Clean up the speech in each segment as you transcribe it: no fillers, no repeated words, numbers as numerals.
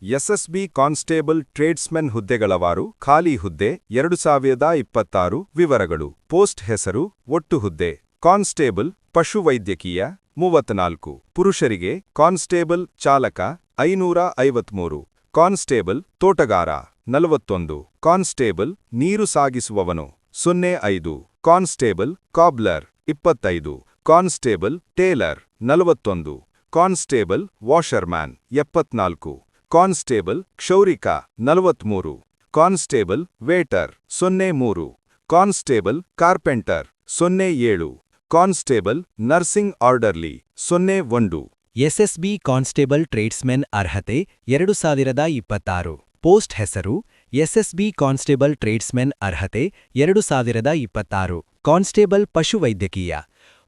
SSB constable tradesmen ಹುದ್ದೆಗಳವಾರು ಖಾಲಿ ಹುದ್ದೆ 2026 ವಿವರಗಳು ಪೋಸ್ಟ್ ಹೆಸರು ಒಟ್ಟು ಹುದ್ದೆ ಕಾನ್ಸ್ಟೇಬಲ್ ಪಶುವೈದ್ಯಕೀಯ 34 ಪುರುಷರಿಗೆ ಕಾನ್ಸ್ಟೇಬಲ್ ಚಾಲಕ 553 ಕಾನ್ಸ್ಟೇಬಲ್ ತೋಟಗಾರ 41 ಕಾನ್ಸ್ಟೇಬಲ್ ನೀರು ಸಾಗಿಸುವವನು 05 constable cobbler 25 constable tailor 41 constable washerman 74 constable ಕ್ಷೌರಿಕ 43 constable waiter 03 constable carpenter 07 constable nursing orderly 01 SSB constable tradesmen ಅರ್ಹತೆ 2026 ಪೋಸ್ಟ್ ಹೆಸರು ಎಸ್ಎಸ್ಬಿ ಕಾನ್ಸ್ಟೇಬಲ್ ಟ್ರೇಡ್ಸ್ಮೆನ್ ಅರ್ಹತೆ 2026 ಕಾನ್ಸ್ಟೇಬಲ್ ಪಶುವೈದ್ಯಕೀಯ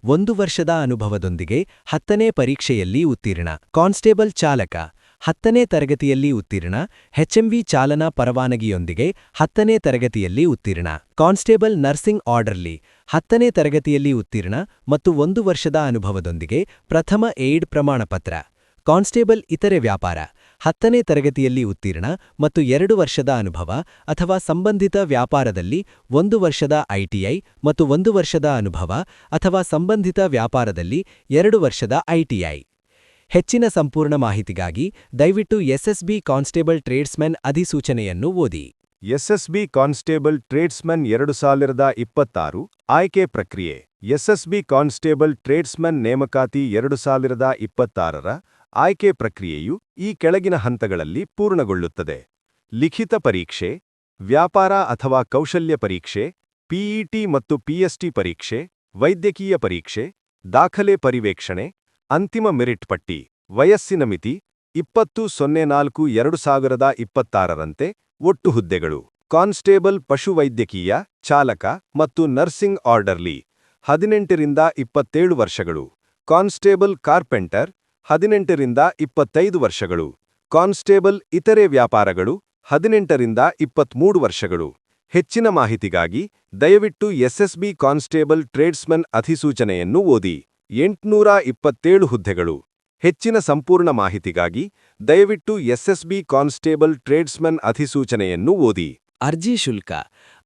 1 ವರ್ಷದ ಅನುಭವದೊಂದಿಗೆ 10ನೇ ಪರೀಕ್ಷೆಯಲ್ಲಿ ಉತ್ತೀರ್ಣ ಕಾನ್ಸ್ಟೇಬಲ್ ಚಾಲಕ 10ನೇ ತರಗತಿಯಲ್ಲಿ ಉತ್ತೀರ್ಣ ಎಚ್ಎಂವಿ ಚಾಲನಾ ಪರವಾನಗಿಯೊಂದಿಗೆ 10ನೇ ತರಗತಿಯಲ್ಲಿ ಉತ್ತೀರ್ಣ ಕಾನ್ಸ್ಟೇಬಲ್ ನರ್ಸಿಂಗ್ ಆರ್ಡರ್ಲಿ 10ನೇ ತರಗತಿಯಲ್ಲಿ ಉತ್ತೀರ್ಣ ಮತ್ತು 1 ವರ್ಷದ ಅನುಭವದೊಂದಿಗೆ ಪ್ರಥಮ ಏಡ್ ಪ್ರಮಾಣಪತ್ರ ಕಾನ್ಸ್ಟೇಬಲ್ ಇತರೆ ವ್ಯಾಪಾರ 10ನೇ ತರಗತಿಯಲ್ಲಿ ಉತ್ತೀರ್ಣ ಮತ್ತು 2 ವರ್ಷದ ಅನುಭವ ಅಥವಾ ಸಂಬಂಧಿತ ವ್ಯಾಪಾರದಲ್ಲಿ 1 ವರ್ಷದ ಐಟಿಐ ಮತ್ತು 1 ವರ್ಷದ ಅನುಭವ ಅಥವಾ ಸಂಬಂಧಿತ ವ್ಯಾಪಾರದಲ್ಲಿ 2 ವರ್ಷದ ಐಟಿಐ ಹೆಚ್ಚಿನ ಸಂಪೂರ್ಣ ಮಾಹಿತಿಗಾಗಿ ದಯವಿಟ್ಟು ಎಸ್ಎಸ್ಬಿ ಕಾನ್ಸ್ಟೇಬಲ್ ಟ್ರೇಡ್ಸ್ಮೆನ್ ಅಧಿಸೂಚನೆಯನ್ನು ಓದಿ ಎಸ್ಎಸ್ಬಿ ಕಾನ್ಸ್ಟೇಬಲ್ ಟ್ರೇಡ್ಸ್ಮನ್ 2026 ಆಯ್ಕೆ ಪ್ರಕ್ರಿಯೆ ಎಸ್ಎಸ್ಬಿ ಕಾನ್ಸ್ಟೇಬಲ್ ಟ್ರೇಡ್ಸ್ಮನ್ ನೇಮಕಾತಿ 2026ರ ಆಯ್ಕೆ ಪ್ರಕ್ರಿಯೆಯು ಈ ಕೆಳಗಿನ ಹಂತಗಳಲ್ಲಿ ಪೂರ್ಣಗೊಳ್ಳುತ್ತದೆ ಲಿಖಿತ ಪರೀಕ್ಷೆ ವ್ಯಾಪಾರ ಅಥವಾ ಕೌಶಲ್ಯ ಪರೀಕ್ಷೆ ಪಿಇಟಿ ಮತ್ತು ಪಿಎಸ್ಟಿ ಪರೀಕ್ಷೆ ವೈದ್ಯಕೀಯ ಪರೀಕ್ಷೆ ದಾಖಲೆ ಪರಿವೇಕ್ಷಣೆ ಅಂತಿಮ ಮೆರಿಟ್ ಪಟ್ಟಿ ವಯಸ್ಸಿನ ಮಿತಿ 20/04/2026ರಂತೆ ಒಟ್ಟು ಹುದ್ದೆಗಳು ಕಾನ್ಸ್ಟೇಬಲ್ ಪಶುವೈದ್ಯಕೀಯ ಚಾಲಕ ಮತ್ತು ನರ್ಸಿಂಗ್ ಆರ್ಡರ್ಲಿ 18 ರಿಂದ 27 ವರ್ಷಗಳು ಕಾನ್ಸ್ಟೇಬಲ್ ಕಾರ್ಪೆಂಟರ್ 18 ರಿಂದ 25 ವರ್ಷಗಳು ಕಾನ್ಸ್ಟೇಬಲ್ ಇತರೆ ವ್ಯಾಪಾರಗಳು 18 ರಿಂದ 23 ವರ್ಷಗಳು ಹೆಚ್ಚಿನ ಮಾಹಿತಿಗಾಗಿ ದಯವಿಟ್ಟು ಎಸ್ಎಸ್ಬಿ ಕಾನ್ಸ್ಟೇಬಲ್ ಟ್ರೇಡ್ಸ್ಮನ್ ಅಧಿಸೂಚನೆಯನ್ನು ಓದಿ 827 ಹುದ್ದೆಗಳು ಹೆಚ್ಚಿನ ಸಂಪೂರ್ಣ ಮಾಹಿತಿಗಾಗಿ ದಯವಿಟ್ಟು ಎಸ್ಎಸ್ಬಿ ಕಾನ್ಸ್ಟೇಬಲ್ ಟ್ರೇಡ್ಸ್ಮನ್ ಅಧಿಸೂಚನೆಯನ್ನು ಓದಿ ಅರ್ಜಿ ಶುಲ್ಕ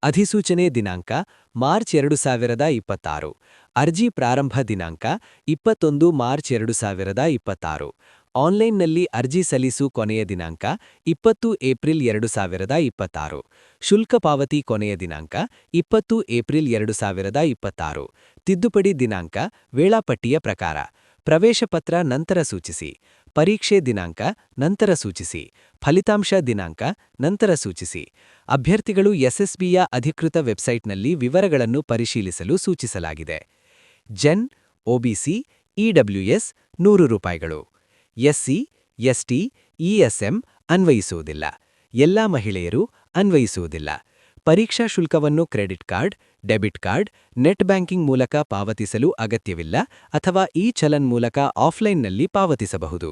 ಅಧಿಸೂಚನೆ ದಿನಾಂಕ ಮಾರ್ಚ್ 2026 ಅರ್ಜಿ ಪ್ರಾರಂಭ ದಿನಾಂಕ 21 ಮಾರ್ಚ್ 2026 ಆನ್ಲೈನ್ನಲ್ಲಿ ಅರ್ಜಿ ಸಲ್ಲಿಸು ಕೊನೆಯ ದಿನಾಂಕ 20 ಏಪ್ರಿಲ್ 2026 ಶುಲ್ಕ ಪಾವತಿ ಕೊನೆಯ ದಿನಾಂಕ 20 ಏಪ್ರಿಲ್ 2026 ತಿದ್ದುಪಡಿ ದಿನಾಂಕ ವೇಳಾಪಟ್ಟಿಯ ಪ್ರಕಾರ ಪ್ರವೇಶ ಪತ್ರ ನಂತರ ಸೂಚಿಸಿ ಪರೀಕ್ಷೆ ದಿನಾಂಕ ನಂತರ ಸೂಚಿಸಿ ಫಲಿತಾಂಶ ದಿನಾಂಕ ನಂತರ ಸೂಚಿಸಿ ಅಭ್ಯರ್ಥಿಗಳು ಎಸ್ಎಸ್ಬಿಯ ಅಧಿಕೃತ ವೆಬ್ಸೈಟ್ನಲ್ಲಿ ವಿವರಗಳನ್ನು ಪರಿಶೀಲಿಸಲು ಸೂಚಿಸಲಾಗಿದೆ ಜೆನ್ ಒಬಿಸಿ ಇಡಬ್ಲ್ಯೂಎಸ್ 100 ರೂಪಾಯಿಗಳು ಎಸ್ಸಿ ಎಸ್ಟಿ ಇಎಸ್ಎಂ ಅನ್ವಯಿಸುವುದಿಲ್ಲ ಎಲ್ಲಾ ಮಹಿಳೆಯರು ಅನ್ವಯಿಸುವುದಿಲ್ಲ ಪರೀಕ್ಷಾ ಶುಲ್ಕವನ್ನು credit card debit card net banking ಮೂಲಕ ಪಾವತಿಸಲು ಅಗತ್ಯವಿಲ್ಲ ಅಥವಾ ಈ ಚಲನ್ ಮೂಲಕ ಆಫ್ಲೈನ್ನಲ್ಲಿ ಪಾವತಿಸಬಹುದು